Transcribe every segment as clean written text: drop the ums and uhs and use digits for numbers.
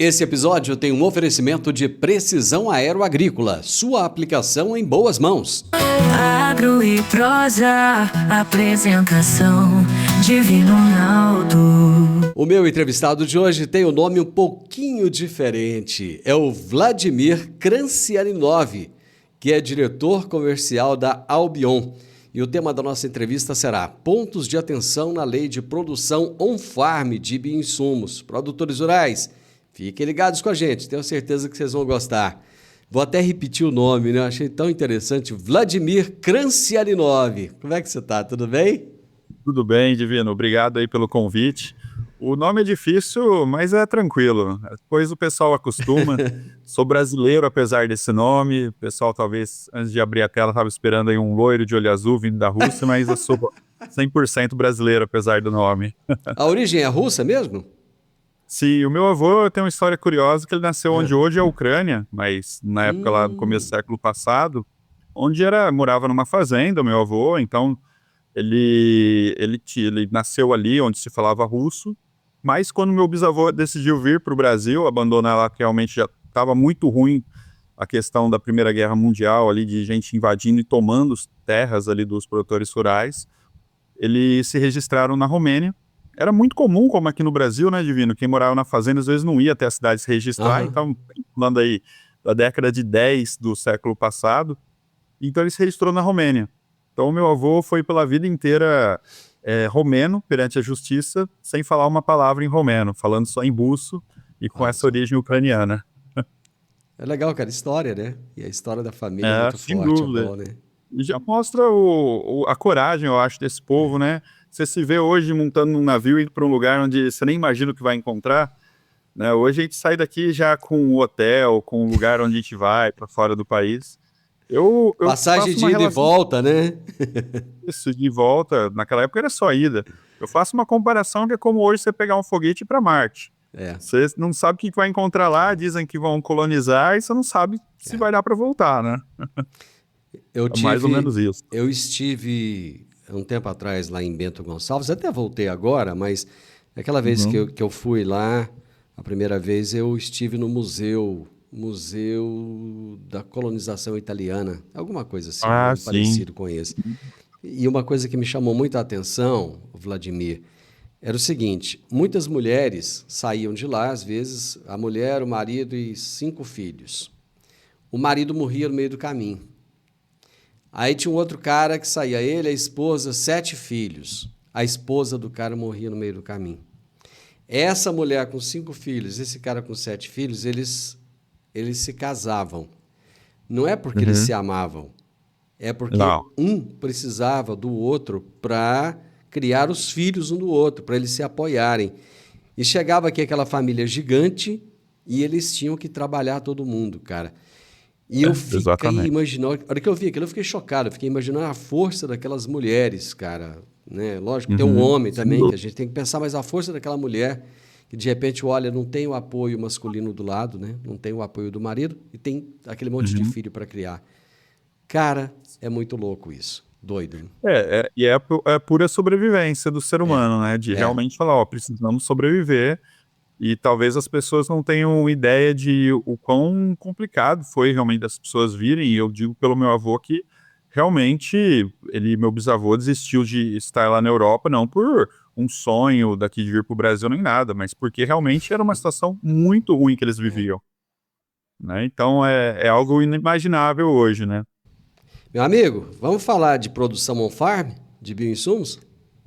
Esse episódio tem um oferecimento de Precisão Aeroagrícola, sua aplicação em boas mãos. Agro e prosa, apresentação Divino Ronaldo. O meu entrevistado de hoje tem um nome um pouquinho diferente. É o Vladimir Krancianinov, que é diretor comercial da Albion. E o tema da nossa entrevista será Pontos de Atenção na Lei de Produção On-Farm de Bioinsumos. Produtores rurais, fiquem ligados com a gente, tenho certeza que vocês vão gostar. Vou até repetir o nome, né? Eu achei tão interessante. Vladimir Krancianinov. Como é que você está? Tudo bem? Tudo bem, Divino. Obrigado aí pelo convite. O nome é difícil, mas é tranquilo. Depois o pessoal acostuma. Sou brasileiro, apesar desse nome. O pessoal, talvez, antes de abrir a tela, estava esperando aí um loiro de olho azul vindo da Rússia, mas eu sou 100% brasileiro, apesar do nome. A origem é russa mesmo? Sim, o meu avô tem uma história curiosa, que ele nasceu onde hoje é a Ucrânia, mas na época lá no começo do século passado, onde morava numa fazenda, o meu avô, então ele nasceu ali onde se falava russo, mas quando meu bisavô decidiu vir para o Brasil, abandonar lá, que realmente já estava muito ruim a questão da Primeira Guerra Mundial, ali de gente invadindo e tomando terras ali dos produtores rurais, eles se registraram na Romênia. Era muito comum, como aqui no Brasil, né, Divino? Quem morava na fazenda às vezes não ia até a cidade se registrar, então, falando aí da década de 10 do século passado, então ele se registrou na Romênia. Então meu avô foi pela vida inteira romeno perante a justiça, sem falar uma palavra em romeno, falando só em russo e com essa origem ucraniana. É legal, cara, história, né? E a história da família é muito Sem forte, dúvida. é bom, né? E já mostra a coragem, eu acho, desse povo, né? Você se vê hoje montando um navio e indo para um lugar onde você nem imagina o que vai encontrar, né? Hoje a gente sai daqui já com um hotel, com um lugar onde a gente vai, para fora do país. Eu Passagem faço de uma ida e relação volta, né? isso, de volta, naquela época era só ida. Eu faço uma comparação que é como hoje você pegar um foguete e ir para Marte. É. Você não sabe o que vai encontrar lá, dizem que vão colonizar e você não sabe se vai dar para voltar, né? É mais ou menos isso. Eu estive um tempo atrás lá em Bento Gonçalves, até voltei agora, mas aquela vez que eu fui lá, a primeira vez eu estive no Museu da Colonização Italiana, alguma coisa assim, Sim. parecido com esse. E uma coisa que me chamou muito a atenção, Vladimir, era o seguinte, muitas mulheres saíam de lá, às vezes, a mulher, o marido e 5 filhos. O marido morria no meio do caminho. Aí tinha um outro cara que saía, ele, a esposa, 7 filhos. A esposa do cara morria no meio do caminho. Essa mulher com 5 filhos, esse cara com 7 filhos, eles se casavam. Não é porque eles se amavam, é porque um precisava do outro para criar os filhos um do outro, para eles se apoiarem. E chegava aqui aquela família gigante e eles tinham que trabalhar todo mundo, cara. E eu fiquei imaginando, a hora que eu vi aquilo, eu fiquei chocado, eu fiquei imaginando a força daquelas mulheres, cara, né? Lógico que tem um homem também, que a gente tem que pensar, mas a força daquela mulher, que de repente, olha, não tem o apoio masculino do lado, né? Não tem o apoio do marido e tem aquele monte de filho para criar. Cara, é muito louco isso, doido. Né? E é a pura sobrevivência do ser humano, né? De realmente falar, ó, precisamos sobreviver. E talvez as pessoas não tenham ideia de o quão complicado foi realmente das pessoas virem. E eu digo pelo meu avô que realmente meu bisavô desistiu de estar lá na Europa, não por um sonho daqui de vir para o Brasil nem nada, mas porque realmente era uma situação muito ruim que eles viviam. Né? Então é algo inimaginável hoje, né? Meu amigo, vamos falar de produção on-farm, de bioinsumos?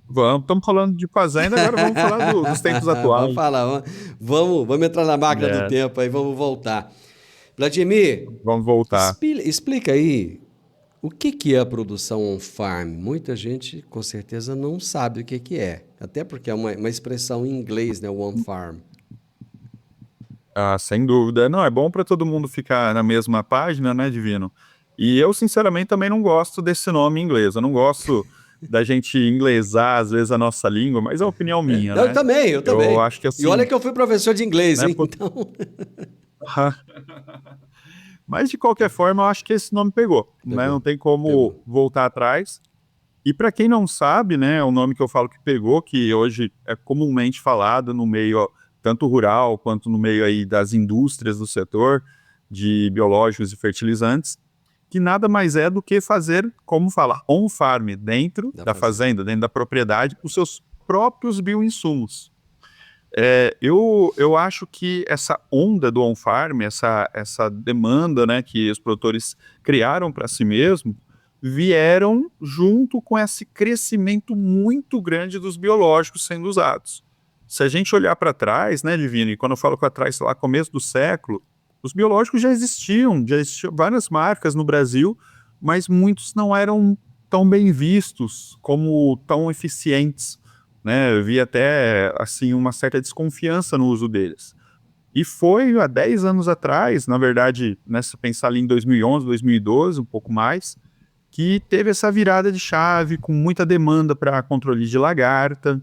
Estamos falando de fazenda, agora vamos falar dos tempos atuais. Vamos entrar na máquina do tempo aí, vamos voltar. Vladimir, vamos voltar. Explica aí o que é a produção on-farm. Muita gente, com certeza, não sabe o que é, até porque é uma expressão em inglês, né, o on-farm. Sem dúvida. Não, é bom para todo mundo ficar na mesma página, né, Divino? E eu, sinceramente, também não gosto desse nome em inglês. Eu não gosto da gente inglesar, às vezes, a nossa língua, mas é a opinião minha, né? Eu também. Eu acho que assim... E olha que eu fui professor de inglês, né, hein? Então... Mas, de qualquer forma, eu acho que esse nome pegou. Né? Não tem como voltar atrás. E para quem não sabe, né, o nome que eu falo que pegou, que hoje é comumente falado no meio tanto rural quanto no meio aí das indústrias do setor de biológicos e fertilizantes, que nada mais é do que fazer, como fala, on-farm, dentro da fazenda, dentro da propriedade, os seus próprios bioinsumos. Eu acho que essa onda do on-farm, essa demanda, né, que os produtores criaram para si mesmos, vieram junto com esse crescimento muito grande dos biológicos sendo usados. Se a gente olhar para trás, né, Divino, e quando eu falo para trás, sei lá, começo do século, os biológicos já existiam várias marcas no Brasil, mas muitos não eram tão bem vistos como tão eficientes, né? Eu vi até assim uma certa desconfiança no uso deles. E foi há 10 anos atrás, na verdade, se pensar ali em 2011, 2012, um pouco mais, que teve essa virada de chave com muita demanda para controle de lagarta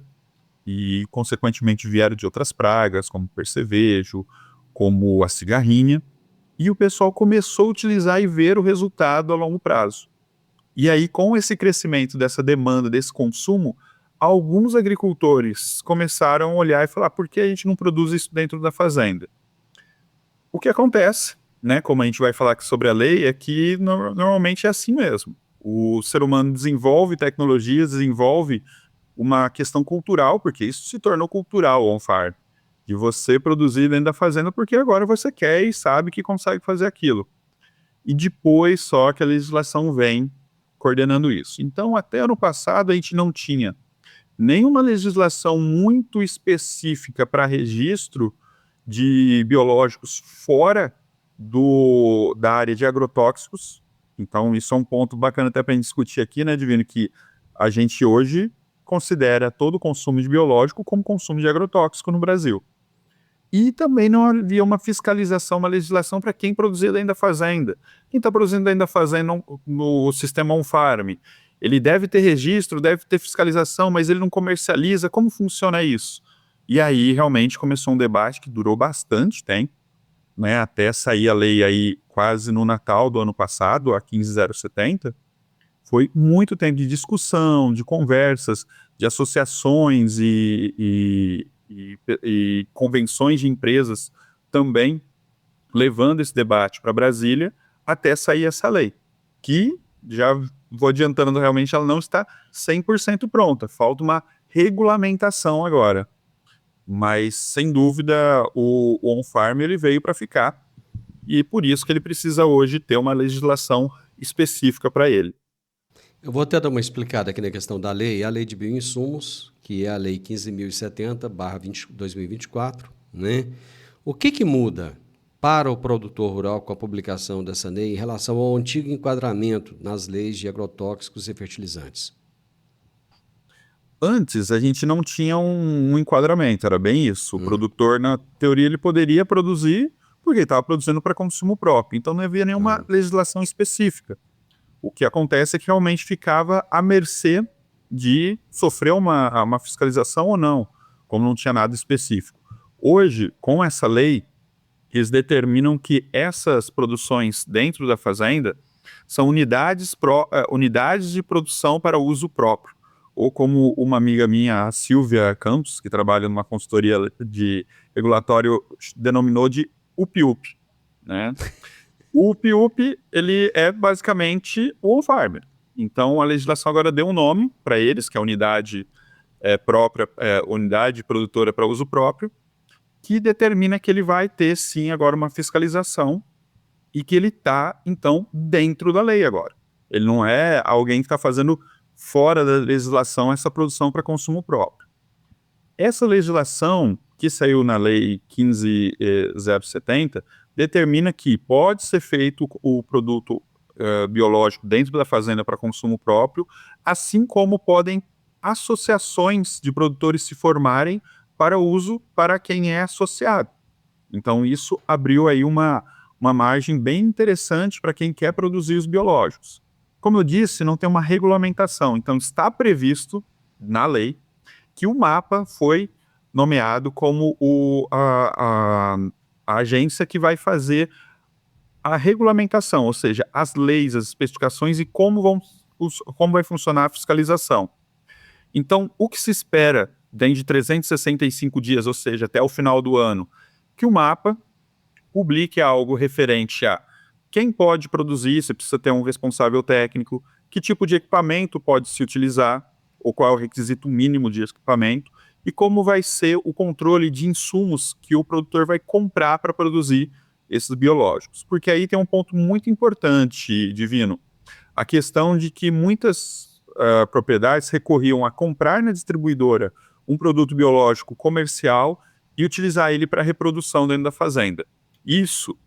e, consequentemente, vieram de outras pragas, como o percevejo, como a cigarrinha, e o pessoal começou a utilizar e ver o resultado a longo prazo. E aí, com esse crescimento dessa demanda, desse consumo, alguns agricultores começaram a olhar e falar, por que a gente não produz isso dentro da fazenda? O que acontece, né, como a gente vai falar aqui sobre a lei, é que normalmente é assim mesmo. O ser humano desenvolve tecnologias, desenvolve uma questão cultural, porque isso se tornou cultural, on-farm, de você produzir dentro da fazenda porque agora você quer e sabe que consegue fazer aquilo. E depois só que a legislação vem coordenando isso. Então, até ano passado, a gente não tinha nenhuma legislação muito específica para registro de biológicos fora da área de agrotóxicos. Então, isso é um ponto bacana até para a gente discutir aqui, né, Divino, que a gente hoje considera todo o consumo de biológico como consumo de agrotóxico no Brasil. E também não havia uma fiscalização, uma legislação para quem produzia dentro da fazenda. Quem está produzindo dentro da fazenda no sistema on-farm, ele deve ter registro, deve ter fiscalização, mas ele não comercializa. Como funciona isso? E aí realmente começou um debate que durou bastante tempo, né, até sair a lei aí quase no Natal do ano passado, a 15.070, foi muito tempo de discussão, de conversas, de associações e convenções de empresas também levando esse debate para Brasília até sair essa lei, que, já vou adiantando realmente, ela não está 100% pronta, falta uma regulamentação agora. Mas, sem dúvida, o on-farm ele veio para ficar, e por isso que ele precisa hoje ter uma legislação específica para ele. Eu vou até dar uma explicada aqui na questão da lei, a lei de bioinsumos, que é a lei 15.070/2024, né? O que muda para o produtor rural com a publicação dessa lei em relação ao antigo enquadramento nas leis de agrotóxicos e fertilizantes? Antes, a gente não tinha um enquadramento, era bem isso. O produtor, na teoria, ele poderia produzir porque ele estava produzindo para consumo próprio. Então, não havia nenhuma legislação específica. O que acontece é que realmente ficava à mercê de sofrer uma fiscalização ou não, como não tinha nada específico. Hoje, com essa lei, eles determinam que essas produções dentro da fazenda são unidades de produção para uso próprio. Ou como uma amiga minha, a Silvia Campos, que trabalha numa consultoria de regulatório, denominou de UPI-UPI, né? O UPI-UPI, ele é basicamente o on-farm. Então, a legislação agora deu um nome para eles, que é a unidade própria, unidade produtora para uso próprio, que determina que ele vai ter, sim, agora uma fiscalização e que ele está, então, dentro da lei agora. Ele não é alguém que está fazendo fora da legislação essa produção para consumo próprio. Essa legislação, que saiu na lei 15.070, determina que pode ser feito o produto biológico dentro da fazenda para consumo próprio, assim como podem associações de produtores se formarem para uso para quem é associado. Então, isso abriu aí uma margem bem interessante para quem quer produzir os biológicos. Como eu disse, não tem uma regulamentação, então está previsto na lei que o MAPA foi nomeado como a agência que vai fazer a regulamentação, ou seja, as leis, as especificações e como vai funcionar a fiscalização. Então, o que se espera dentro de 365 dias, ou seja, até o final do ano, que o mapa publique algo referente a quem pode produzir, você precisa ter um responsável técnico, que tipo de equipamento pode se utilizar, ou qual é o requisito mínimo de equipamento, e como vai ser o controle de insumos que o produtor vai comprar para produzir esses biológicos. Porque aí tem um ponto muito importante, Divino, a questão de que muitas propriedades recorriam a comprar na distribuidora um produto biológico comercial e utilizar ele para reprodução dentro da fazenda. Isso,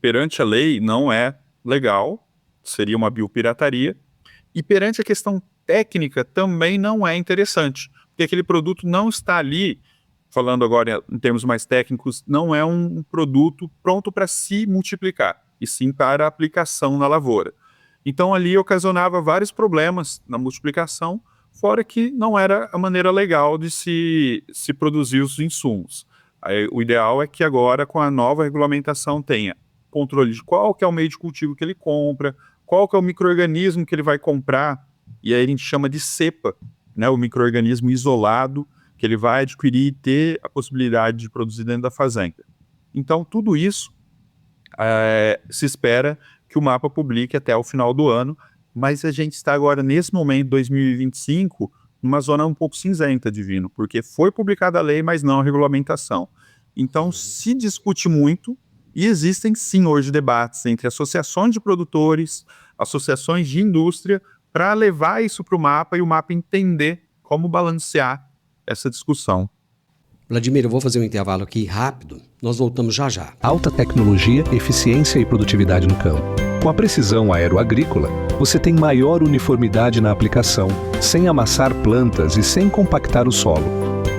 perante a lei, não é legal, seria uma biopirataria, e perante a questão técnica também não é interessante, porque aquele produto não está ali, falando agora em termos mais técnicos, não é um produto pronto para se multiplicar, e sim para aplicação na lavoura. Então ali ocasionava vários problemas na multiplicação, fora que não era a maneira legal de se produzir os insumos. Aí, o ideal é que agora, com a nova regulamentação, tenha controle de qual que é o meio de cultivo que ele compra, qual que é o micro-organismo que ele vai comprar, e aí a gente chama de cepa, né, o micro-organismo isolado que ele vai adquirir e ter a possibilidade de produzir dentro da fazenda. Então, tudo isso se espera que o mapa publique até o final do ano, mas a gente está agora, nesse momento, 2025, numa zona um pouco cinzenta, Divino, porque foi publicada a lei, mas não a regulamentação. Então, se discute muito, e existem sim hoje debates entre associações de produtores, associações de indústria, para levar isso para o mapa e o mapa entender como balancear essa discussão. Vladimir, eu vou fazer um intervalo aqui rápido, nós voltamos já já. Alta tecnologia, eficiência e produtividade no campo. Com a precisão aeroagrícola, você tem maior uniformidade na aplicação, sem amassar plantas e sem compactar o solo.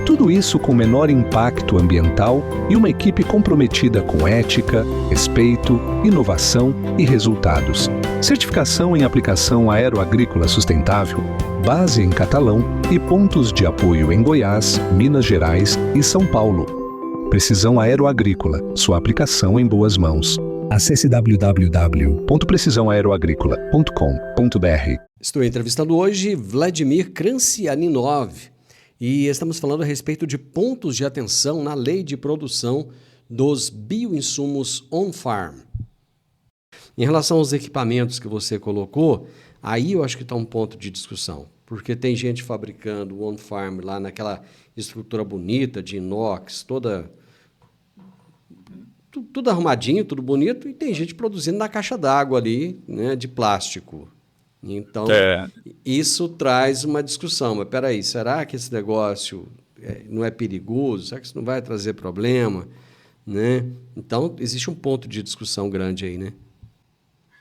Tudo isso com menor impacto ambiental e uma equipe comprometida com ética, respeito, inovação e resultados. Certificação em aplicação aeroagrícola sustentável, base em Catalão e pontos de apoio em Goiás, Minas Gerais e São Paulo. Precisão Aeroagrícola, sua aplicação em boas mãos. Acesse www.precisaoaeroagricola.com.br. Estou entrevistando hoje Vladimir Krancianinov e estamos falando a respeito de pontos de atenção na lei de produção dos bioinsumos on-farm. Em relação aos equipamentos que você colocou, aí eu acho que está um ponto de discussão, porque tem gente fabricando on-farm lá naquela estrutura bonita de inox, tudo arrumadinho, tudo bonito, e tem gente produzindo na caixa d'água ali, né, de plástico. Então, isso traz uma discussão. Mas, peraí, será que esse negócio não é perigoso? Será que isso não vai trazer problema? Né? Então, existe um ponto de discussão grande aí, né?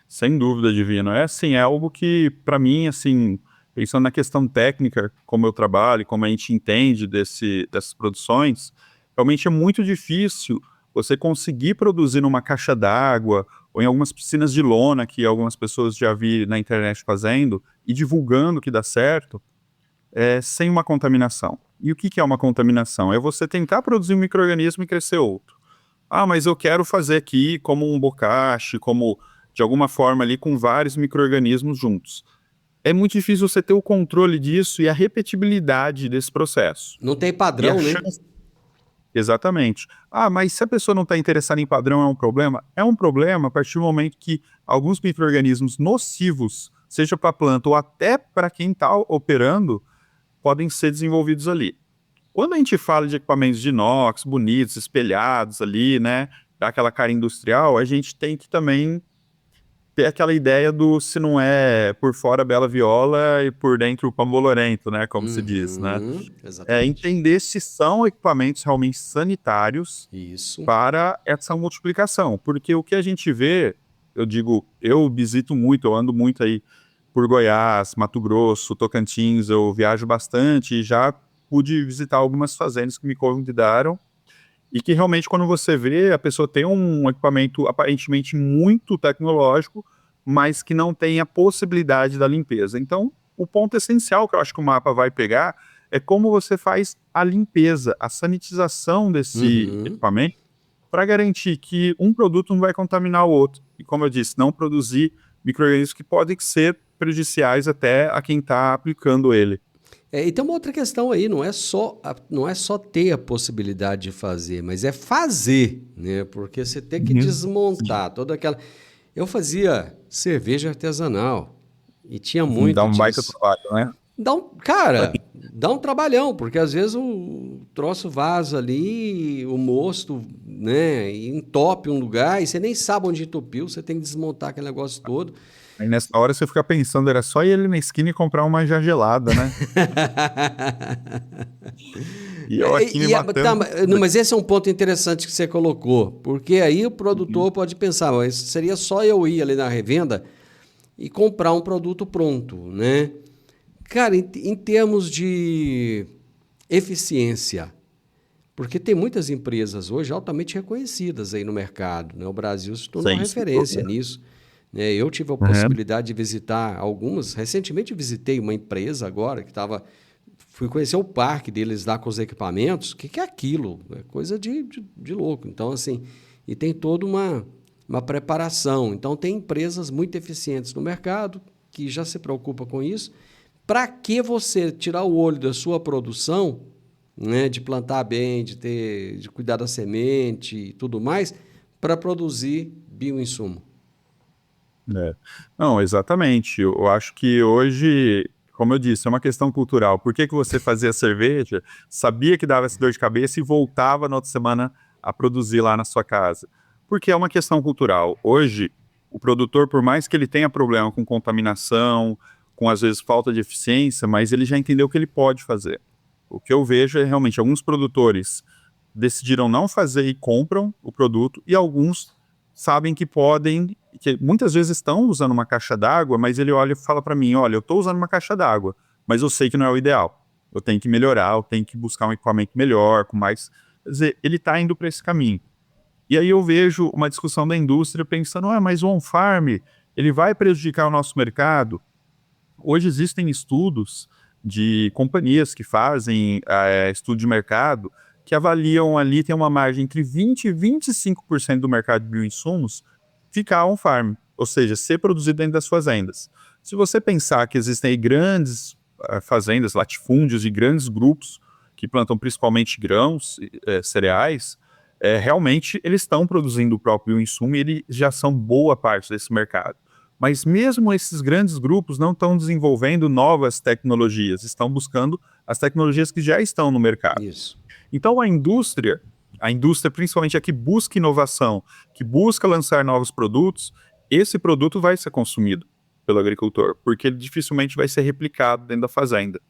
Sem dúvida, Divino. É algo que, para mim, assim, pensando na questão técnica, como eu trabalho, como a gente entende dessas produções, realmente é muito difícil você conseguir produzir numa caixa d'água ou em algumas piscinas de lona que algumas pessoas já vi na internet fazendo e divulgando que dá certo, sem uma contaminação. E o que é uma contaminação? É você tentar produzir um micro-organismo e crescer outro. Ah, mas eu quero fazer aqui como um bocache, como de alguma forma ali com vários micro-organismos juntos. É muito difícil você ter o controle disso e a repetibilidade desse processo. Não tem padrão, né? Exatamente. Ah, mas se a pessoa não está interessada em padrão, é um problema? É um problema a partir do momento que alguns micro-organismos nocivos, seja para a planta ou até para quem está operando, podem ser desenvolvidos ali. Quando a gente fala de equipamentos de inox, bonitos, espelhados ali, né, dá aquela cara industrial, a gente tem que também ter aquela ideia do se não é por fora bela viola e por dentro o pambolorento, né, como se diz, né? Entender se são equipamentos realmente sanitários para essa multiplicação, porque o que a gente vê, eu visito muito, eu ando muito aí por Goiás, Mato Grosso, Tocantins, eu viajo bastante e já pude visitar algumas fazendas que me convidaram e que realmente quando você vê, a pessoa tem um equipamento aparentemente muito tecnológico, mas que não tem a possibilidade da limpeza. Então, o ponto essencial que eu acho que o mapa vai pegar é como você faz a limpeza, a sanitização desse equipamento para garantir que um produto não vai contaminar o outro. E como eu disse, não produzir micro-organismos que podem ser prejudiciais até a quem está aplicando ele. E tem uma outra questão aí, não é só ter a possibilidade de fazer, mas é fazer, né? Porque você tem que desmontar toda aquela... Eu fazia cerveja artesanal e tinha muito Dá um baita disso. trabalho, né? Cara, dá um trabalhão, porque às vezes o troço vaza ali, o mosto, né, e entope um lugar e você nem sabe onde entupiu, você tem que desmontar aquele negócio todo. Aí nessa hora você fica pensando, era só ir ali na esquina e comprar uma já gelada, né? E eu aqui me matando. Mas esse é um ponto interessante que você colocou, porque aí o produtor pode pensar, mas seria só eu ir ali na revenda e comprar um produto pronto, né? Cara, em termos de eficiência, porque tem muitas empresas hoje altamente reconhecidas aí no mercado, né? O Brasil se tornou uma referência nisso. Né? Eu tive a possibilidade de visitar algumas. Recentemente visitei uma empresa agora que estava... Fui conhecer o parque deles lá com os equipamentos. O que é aquilo? É coisa de louco. Então, assim, e tem toda uma preparação. Então, tem empresas muito eficientes no mercado que já se preocupam com isso. Para que você tirar o olho da sua produção, né, de plantar bem, de cuidar da semente e tudo mais, para produzir bioinsumo? Não, exatamente. Eu acho que hoje, como eu disse, é uma questão cultural. Por que você fazia cerveja, sabia que dava essa dor de cabeça e voltava na outra semana a produzir lá na sua casa? Porque é uma questão cultural. Hoje, o produtor, por mais que ele tenha problema com contaminação, com às vezes falta de eficiência, mas ele já entendeu o que ele pode fazer. O que eu vejo é realmente alguns produtores decidiram não fazer e compram o produto, e alguns sabem que podem, que muitas vezes estão usando uma caixa d'água, mas ele olha e fala para mim, olha, eu estou usando uma caixa d'água, mas eu sei que não é o ideal. Eu tenho que melhorar, eu tenho que buscar um equipamento melhor, com mais... Quer dizer, ele está indo para esse caminho. E aí eu vejo uma discussão da indústria pensando, mas o on-farm, ele vai prejudicar o nosso mercado? Hoje existem estudos de companhias que fazem estudo de mercado, que avaliam ali, tem uma margem entre 20% e 25% do mercado de bioinsumos ficar on-farm, ou seja, ser produzido dentro das fazendas. Se você pensar que existem aí grandes fazendas, latifúndios e grandes grupos que plantam principalmente grãos, cereais, realmente eles estão produzindo o próprio bioinsumo e eles já são boa parte desse mercado. Mas mesmo esses grandes grupos não estão desenvolvendo novas tecnologias, estão buscando as tecnologias que já estão no mercado. Isso. Então a indústria principalmente a que busca inovação, que busca lançar novos produtos, esse produto vai ser consumido pelo agricultor, porque ele dificilmente vai ser replicado dentro da fazenda.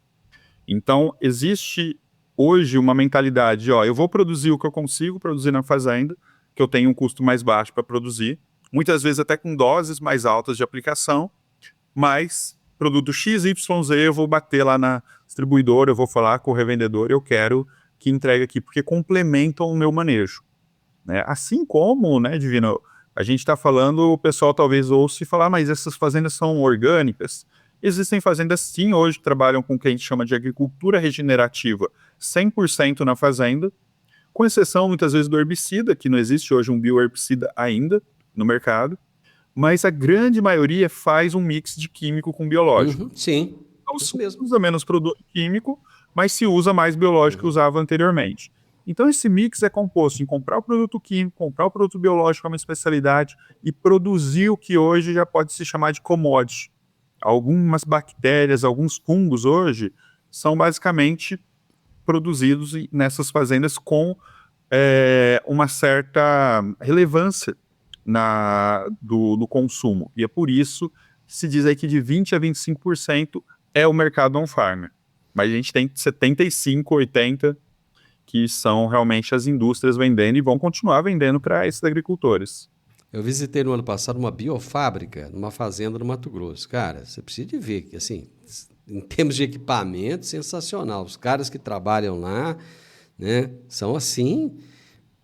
Então existe hoje uma mentalidade, eu vou produzir o que eu consigo produzir na fazenda, que eu tenho um custo mais baixo para produzir, muitas vezes até com doses mais altas de aplicação, mas produto XYZ eu vou bater lá na distribuidora, eu vou falar com o revendedor, eu quero que entregue aqui, porque complementam o meu manejo. Né? Assim como, né, Divino, a gente está falando, o pessoal talvez ouça e falar, mas essas fazendas são orgânicas? Existem fazendas sim, hoje que trabalham com o que a gente chama de agricultura regenerativa, 100% na fazenda, com exceção muitas vezes do herbicida, que não existe hoje um bioherbicida ainda no mercado, mas a grande maioria faz um mix de químico com biológico. Sim, então isso mesmo. Usa menos produto químico, mas se usa mais biológico que usava anteriormente. Então esse mix é composto em comprar o produto químico, comprar o produto biológico como especialidade e produzir o que hoje já pode se chamar de commodity. Algumas bactérias, alguns fungos hoje são basicamente produzidos nessas fazendas com uma certa relevância do consumo. E é por isso que se diz aí que de 20% a 25% é o mercado on-farm. Mas a gente tem 75%, 80% que são realmente as indústrias vendendo e vão continuar vendendo para esses agricultores. Eu visitei no ano passado uma biofábrica, numa fazenda no Mato Grosso. Cara, você precisa de ver que, assim, em termos de equipamento, sensacional. Os caras que trabalham lá, né, são assim.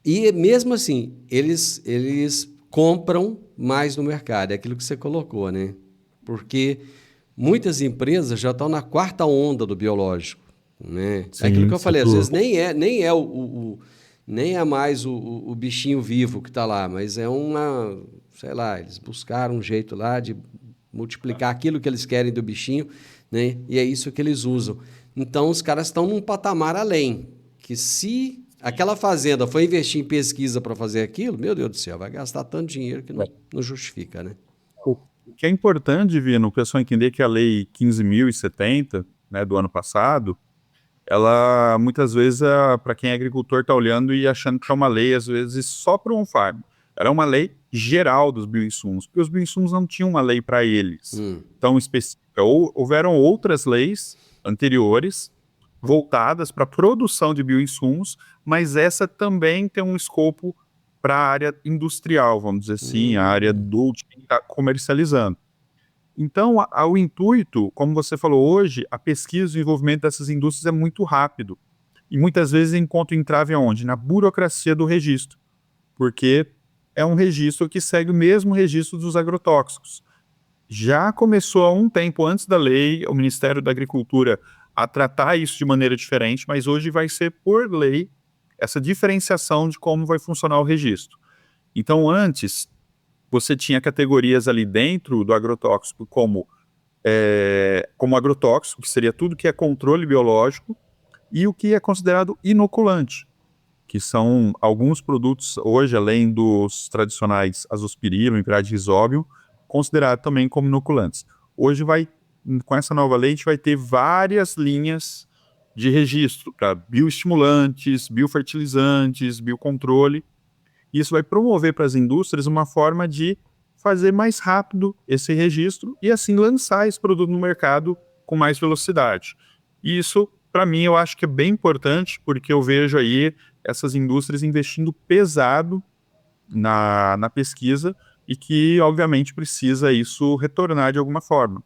E mesmo assim, eles compram mais no mercado. É aquilo que você colocou, né? Porque muitas empresas já estão na quarta onda do biológico, né? Sim, é aquilo que eu falei, às vezes nem é mais o bichinho vivo que está lá, mas é sei lá, eles buscaram um jeito lá de multiplicar aquilo que eles querem do bichinho, né? E é isso que eles usam. Então, os caras estão num patamar além, que se aquela fazenda for investir em pesquisa para fazer aquilo, meu Deus do céu, vai gastar tanto dinheiro que não justifica, né? O que é importante, Divino, o pessoal entender que a Lei 15.070, né, do ano passado, ela, muitas vezes, para quem é agricultor, está olhando e achando que é uma lei, às vezes, só para um farm. Era uma lei geral dos bioinsumos, porque os bioinsumos não tinham uma lei para eles, tão específica. Houveram outras leis anteriores, voltadas para a produção de bioinsumos, mas essa também tem um escopo para a área industrial, vamos dizer assim, a área de quem está comercializando. Então, o intuito, como você falou hoje, a pesquisa e o desenvolvimento dessas indústrias é muito rápido. E muitas vezes encontra o entrave aonde? Na burocracia do registro. Porque é um registro que segue o mesmo registro dos agrotóxicos. Já começou há um tempo antes da lei, o Ministério da Agricultura a tratar isso de maneira diferente, mas hoje vai ser por lei essa diferenciação de como vai funcionar o registro. Então, antes, você tinha categorias ali dentro do agrotóxico como agrotóxico, que seria tudo que é controle biológico, e o que é considerado inoculante, que são alguns produtos, hoje, além dos tradicionais azospirilo, empirade rizóbio, considerados também como inoculantes. Hoje, com essa nova lei, a gente vai ter várias linhas de registro para bioestimulantes, biofertilizantes, biocontrole. Isso vai promover para as indústrias uma forma de fazer mais rápido esse registro e assim lançar esse produto no mercado com mais velocidade. E isso, para mim, eu acho que é bem importante, porque eu vejo aí essas indústrias investindo pesado na pesquisa e que, obviamente, precisa isso retornar de alguma forma.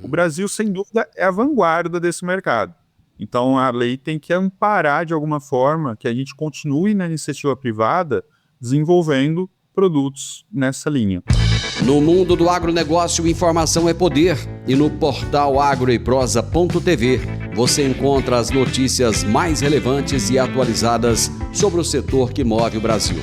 O Brasil, sem dúvida, é a vanguarda desse mercado. Então, a lei tem que amparar de alguma forma que a gente continue na iniciativa privada desenvolvendo produtos nessa linha. No mundo do agronegócio, informação é poder. E no portal agroeprosa.tv você encontra as notícias mais relevantes e atualizadas sobre o setor que move o Brasil.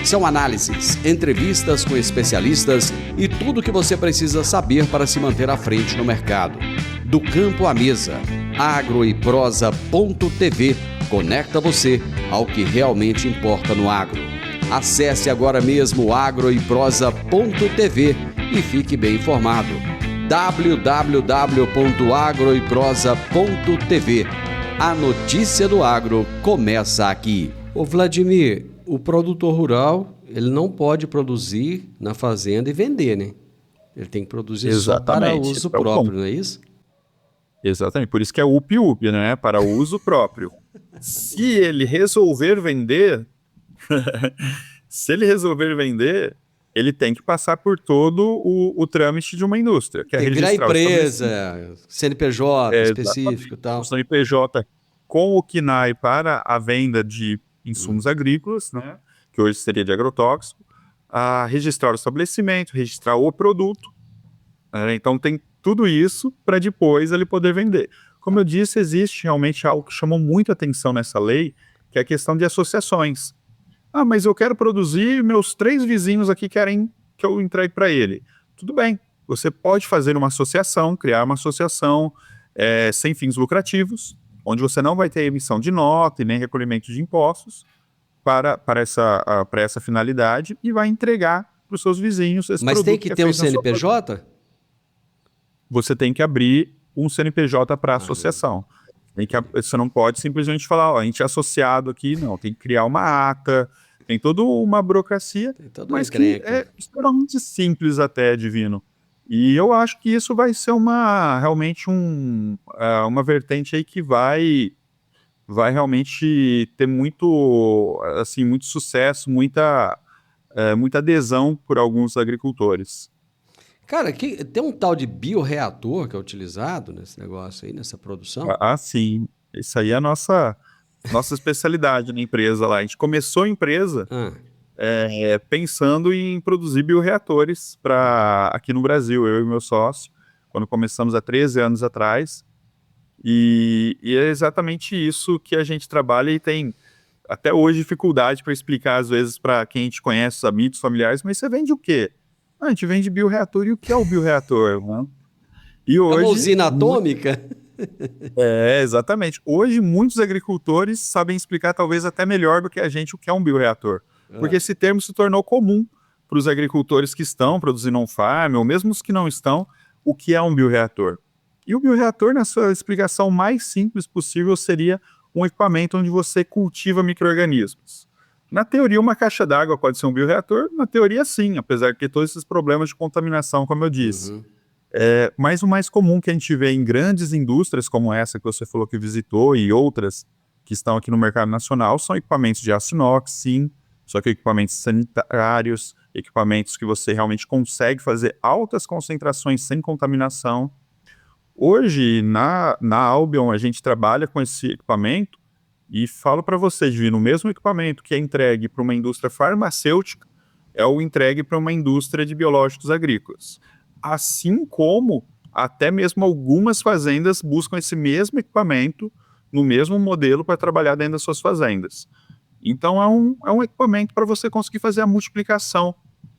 São análises, entrevistas com especialistas e tudo o que você precisa saber para se manter à frente no mercado. Do campo à mesa, agroeprosa.tv conecta você ao que realmente importa no agro. Acesse agora mesmo agroeprosa.tv e fique bem informado. www.agroeprosa.tv. A notícia do agro começa aqui. Ô Vladimir, o produtor rural, ele não pode produzir na fazenda e vender, né? Ele tem que produzir só para uso próprio, não é isso? Exatamente, por isso que é UP-UP, né? Para uso próprio. Se ele resolver vender, ele tem que passar por todo o trâmite de uma indústria. Que tem que virar empresa, CNPJ específico e tal. O CNPJ com o KNAI para a venda de insumos agrícolas, né? Que hoje seria de agrotóxico, a registrar o estabelecimento, registrar o produto. Então tem tudo isso para depois ele poder vender. Como eu disse, existe realmente algo que chamou muito atenção nessa lei, que é a questão de associações. Ah, mas eu quero produzir, meus 3 vizinhos aqui querem que eu entregue para ele. Tudo bem, você pode fazer uma associação, criar uma associação sem fins lucrativos, onde você não vai ter emissão de nota e nem recolhimento de impostos para essa finalidade e vai entregar para os seus vizinhos esse mas produto. Mas tem que ter um CNPJ? Você tem que abrir um CNPJ para a associação. Você não pode simplesmente falar, a gente é associado aqui, não. Tem que criar uma ata, tem toda uma burocracia, mas que é extremamente simples até, Divino. E eu acho que isso vai ser realmente uma vertente aí que vai realmente ter muito sucesso, muita adesão por alguns agricultores. Cara, tem um tal de bioreator que é utilizado nesse negócio aí, nessa produção? Sim. Isso aí é a nossa especialidade na empresa lá. A gente começou a empresa pensando em produzir bioreatores aqui no Brasil, eu e meu sócio, quando começamos há 13 anos atrás. E é exatamente isso que a gente trabalha e tem até hoje dificuldade para explicar, às vezes, para quem a gente conhece, os amigos, familiares, mas você vende o quê? A gente vende bioreator. E o que é o bioreator? Né? E hoje, é uma usina atômica? Exatamente. Hoje, muitos agricultores sabem explicar talvez até melhor do que a gente o que é um bioreator. Porque esse termo se tornou comum para os agricultores que estão produzindo on-farm, ou mesmo os que não estão, o que é um bioreator. E o bioreator, na sua explicação mais simples possível, seria um equipamento onde você cultiva micro-organismos. Na teoria, uma caixa d'água pode ser um bioreator? Na teoria, sim, apesar de ter todos esses problemas de contaminação, como eu disse. Mas o mais comum que a gente vê em grandes indústrias, como essa que você falou que visitou, e outras que estão aqui no mercado nacional, são equipamentos de aço inox, sim, só que equipamentos sanitários, equipamentos que você realmente consegue fazer altas concentrações sem contaminação. Hoje, na Albion, a gente trabalha com esse equipamento e falo para você, Divino, o mesmo equipamento que é entregue para uma indústria farmacêutica é o entregue para uma indústria de biológicos agrícolas. Assim como até mesmo algumas fazendas buscam esse mesmo equipamento no mesmo modelo para trabalhar dentro das suas fazendas. Então é um equipamento para você conseguir fazer a multiplicação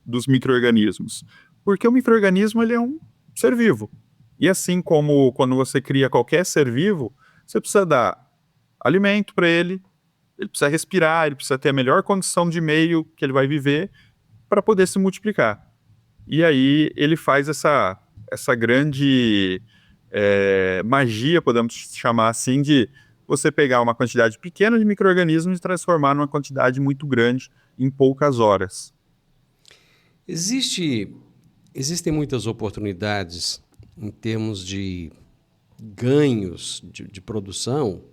dos micro-organismos. Porque o micro-organismo ele é um ser vivo. E assim como quando você cria qualquer ser vivo, você precisa dar alimento para ele precisa respirar, ele precisa ter a melhor condição de meio que ele vai viver para poder se multiplicar. E aí ele faz essa grande magia, podemos chamar assim, de você pegar uma quantidade pequena de micro-organismos e transformar numa quantidade muito grande em poucas horas. Existem muitas oportunidades em termos de ganhos de produção.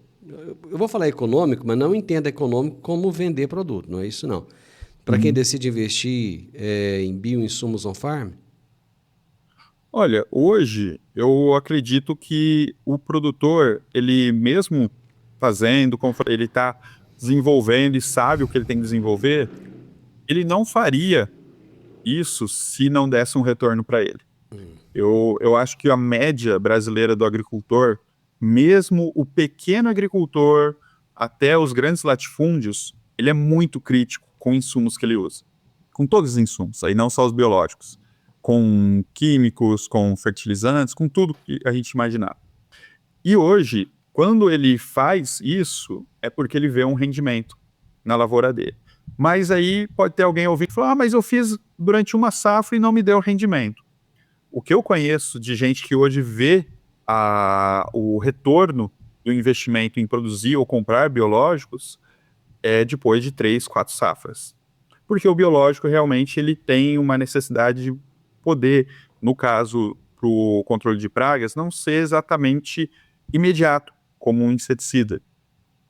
Eu vou falar econômico, mas não entenda econômico como vender produto, não é isso não. Para quem decide investir em bioinsumos on-farm? Olha, hoje eu acredito que o produtor, ele mesmo fazendo, ele está desenvolvendo e sabe o que ele tem que desenvolver, ele não faria isso se não desse um retorno para ele. Eu acho que a média brasileira do agricultor, mesmo o pequeno agricultor até os grandes latifúndios, ele é muito crítico com insumos que ele usa. Com todos os insumos, aí não só os biológicos. Com químicos, com fertilizantes, com tudo que a gente imaginar. E hoje, quando ele faz isso, é porque ele vê um rendimento na lavoura dele. Mas aí pode ter alguém ouvindo e falar, mas eu fiz durante uma safra e não me deu rendimento. O que eu conheço de gente que hoje vê o retorno do investimento em produzir ou comprar biológicos é depois de 3, 4 safras. Porque o biológico realmente ele tem uma necessidade de poder, no caso, para o controle de pragas, não ser exatamente imediato, como um inseticida.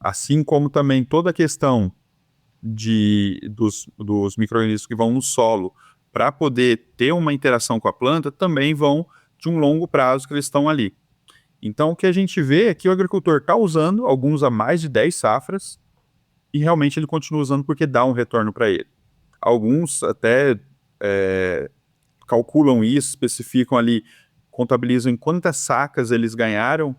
Assim como também toda a questão dos micro-organismos que vão no solo, para poder ter uma interação com a planta, também vão de um longo prazo que eles estão ali. Então, o que a gente vê é que o agricultor está usando, alguns a mais de 10 safras, e realmente ele continua usando porque dá um retorno para ele. Alguns até calculam isso, especificam ali, contabilizam em quantas sacas eles ganharam,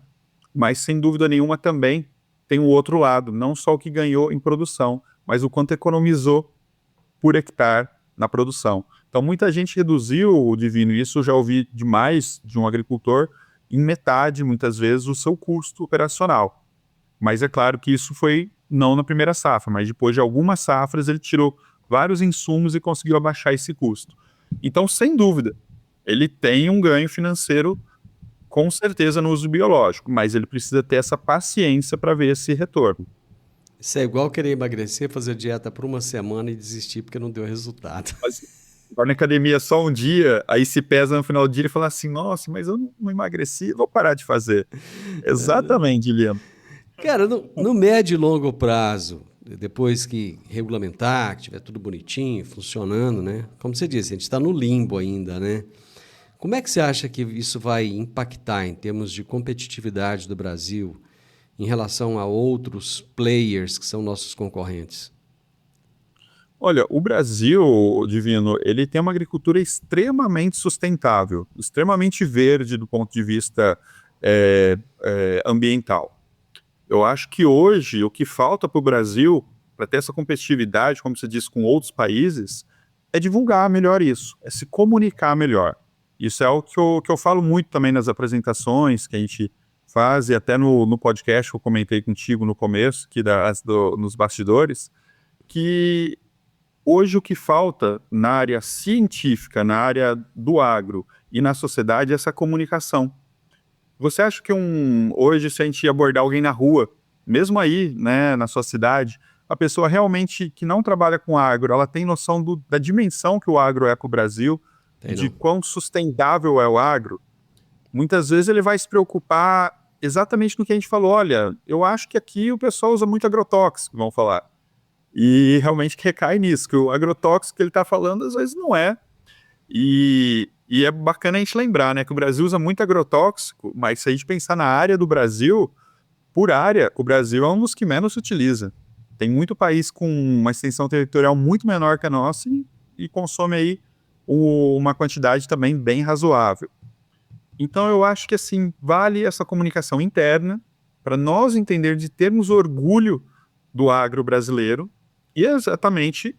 mas sem dúvida nenhuma também tem o outro lado, não só o que ganhou em produção, mas o quanto economizou por hectare na produção. Então muita gente reduziu, o Divino, isso eu já ouvi demais de um agricultor, em metade, muitas vezes, o seu custo operacional. Mas é claro que isso foi não na primeira safra, mas depois de algumas safras ele tirou vários insumos e conseguiu abaixar esse custo. Então, sem dúvida, ele tem um ganho financeiro com certeza no uso biológico, mas ele precisa ter essa paciência para ver esse retorno. Isso é igual querer emagrecer, fazer dieta por uma semana e desistir porque não deu resultado. Agora na academia só um dia, aí se pesa no final do dia e fala assim, nossa, mas eu não emagreci, vou parar de fazer. Exatamente, Guilherme. Cara, no médio e longo prazo, depois que regulamentar, que tiver tudo bonitinho, funcionando, né? Como você disse, a gente está no limbo ainda, né? Como é que você acha que isso vai impactar em termos de competitividade do Brasil em relação a outros players que são nossos concorrentes? Olha, o Brasil, Divino, ele tem uma agricultura extremamente sustentável, extremamente verde do ponto de vista ambiental. Eu acho que hoje o que falta para o Brasil, para ter essa competitividade, como você disse, com outros países, é divulgar melhor isso, é se comunicar melhor. Isso é algo que eu falo muito também nas apresentações que a gente fase, até no podcast que eu comentei contigo no começo, nos bastidores, que hoje o que falta na área científica, na área do agro e na sociedade é essa comunicação. Você acha que hoje, se a gente abordar alguém na rua, mesmo aí, né, na sua cidade, a pessoa realmente que não trabalha com agro, ela tem noção da dimensão que o agro é para o Brasil, de quão sustentável é o agro? Muitas vezes ele vai se preocupar exatamente no que a gente falou. Olha, eu acho que aqui o pessoal usa muito agrotóxico, vão falar. E realmente recai nisso, que o agrotóxico que ele está falando às vezes não é. E é bacana a gente lembrar, né, que o Brasil usa muito agrotóxico, mas se a gente pensar na área do Brasil, por área, o Brasil é um dos que menos se utiliza. Tem muito país com uma extensão territorial muito menor que a nossa e consome aí uma quantidade também bem razoável. Então eu acho que assim, vale essa comunicação interna para nós entendermos e termos orgulho do agro brasileiro e exatamente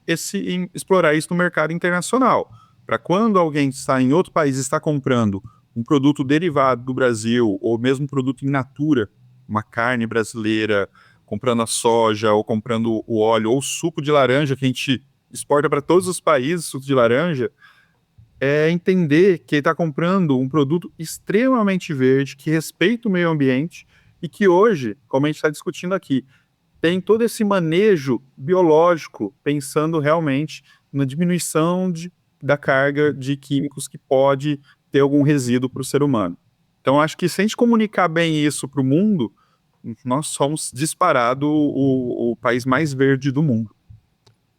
explorar isso no mercado internacional. Para quando alguém está em outro país e está comprando um produto derivado do Brasil ou mesmo produto in natura, uma carne brasileira, comprando a soja ou comprando o óleo ou suco de laranja que a gente exporta para todos os países, suco de laranja, é entender que ele está comprando um produto extremamente verde, que respeita o meio ambiente e que hoje, como a gente está discutindo aqui, tem todo esse manejo biológico, pensando realmente na diminuição da carga de químicos que pode ter algum resíduo para o ser humano. Então, acho que se a gente comunicar bem isso para o mundo, nós somos disparado o país mais verde do mundo.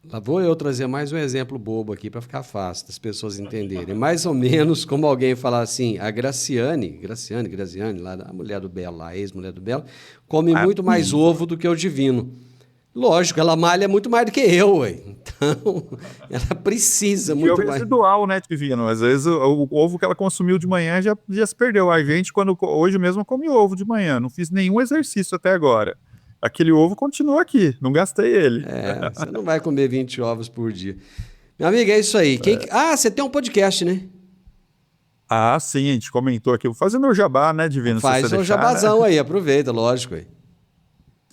Lá vou eu trazer mais um exemplo bobo aqui para ficar fácil das pessoas entenderem. Mais ou menos como alguém falar assim, a Graziane, lá, a mulher do Belo, a ex-mulher do Belo, come muito mais ovo do que o Divino. Lógico, ela malha muito mais do que eu, ué. Então, ela precisa muito mais. É o residual, né, Divino? Às vezes o ovo que ela consumiu de manhã já se perdeu. A gente, hoje mesmo, come ovo de manhã. Não fiz nenhum exercício até agora. Aquele ovo continua aqui, não gastei ele. Você não vai comer 20 ovos por dia. Meu amigo, é isso aí. Você tem um podcast, né? Ah, sim, a gente comentou aqui. Vou fazer meu jabá, né, Divino? Faz seu jabazão, né? Aí, aproveita, lógico. Aí.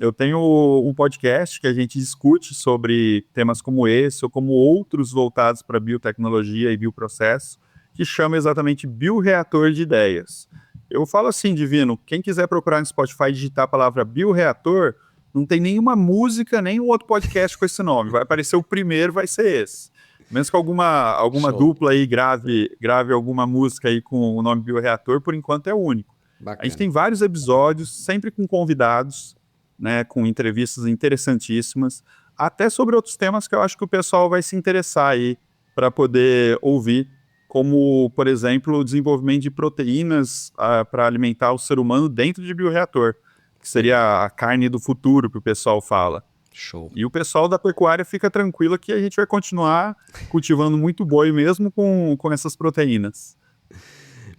Eu tenho um podcast que a gente discute sobre temas como esse ou como outros voltados para biotecnologia e bioprocesso, que chama exatamente Bioreator de Ideias. Eu falo assim, Divino, quem quiser procurar no Spotify e digitar a palavra bioreator, não tem nenhuma música, nem um outro podcast com esse nome. Vai aparecer o primeiro, vai ser esse. Mesmo que alguma dupla aí grave alguma música aí com o nome bioreator, por enquanto é o único. Bacana. A gente tem vários episódios, sempre com convidados, né, com entrevistas interessantíssimas, até sobre outros temas que eu acho que o pessoal vai se interessar aí para poder ouvir, como, por exemplo, o desenvolvimento de proteínas para alimentar o ser humano dentro de bioreator, que seria a carne do futuro, que o pessoal fala. Show. E o pessoal da pecuária fica tranquilo que a gente vai continuar cultivando muito boi mesmo com essas proteínas.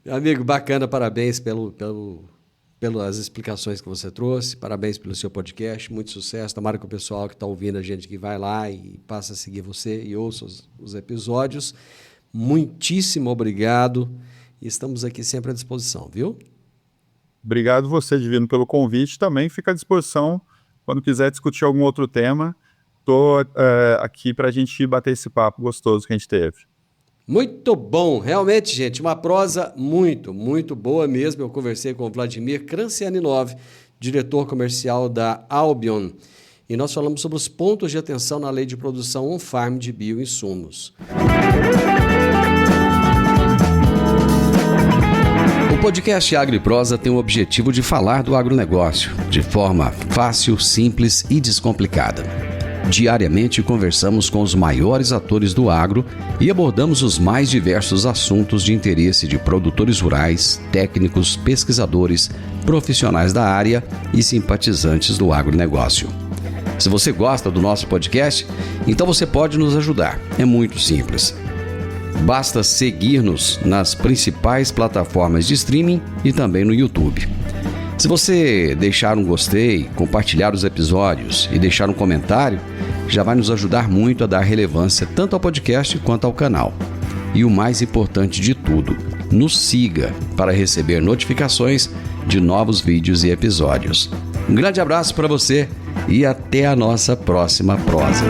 Meu amigo, bacana, parabéns pelas explicações que você trouxe, parabéns pelo seu podcast, muito sucesso. Tomara que o pessoal que está ouvindo a gente que vai lá e passa a seguir você e ouça os episódios. Muitíssimo obrigado e estamos aqui sempre à disposição, viu? Obrigado você, Divino, pelo convite. Também fica à disposição quando quiser discutir algum outro tema. Estou aqui para a gente bater esse papo gostoso que a gente teve. Muito bom, realmente, gente, uma prosa muito, muito boa mesmo. Eu conversei com o Vladimir Krancianinov, diretor comercial da Albion, e nós falamos sobre os pontos de atenção na lei de produção on-farm de bioinsumos. O podcast Agro e Prosa tem o objetivo de falar do agronegócio de forma fácil, simples e descomplicada. Diariamente conversamos com os maiores atores do agro e abordamos os mais diversos assuntos de interesse de produtores rurais, técnicos, pesquisadores, profissionais da área e simpatizantes do agronegócio. Se você gosta do nosso podcast, então você pode nos ajudar. É muito simples. Basta seguir-nos nas principais plataformas de streaming e também no YouTube. Se você deixar um gostei, compartilhar os episódios e deixar um comentário, já vai nos ajudar muito a dar relevância tanto ao podcast quanto ao canal. E o mais importante de tudo, nos siga para receber notificações de novos vídeos e episódios. Um grande abraço para você e até a nossa próxima prosa.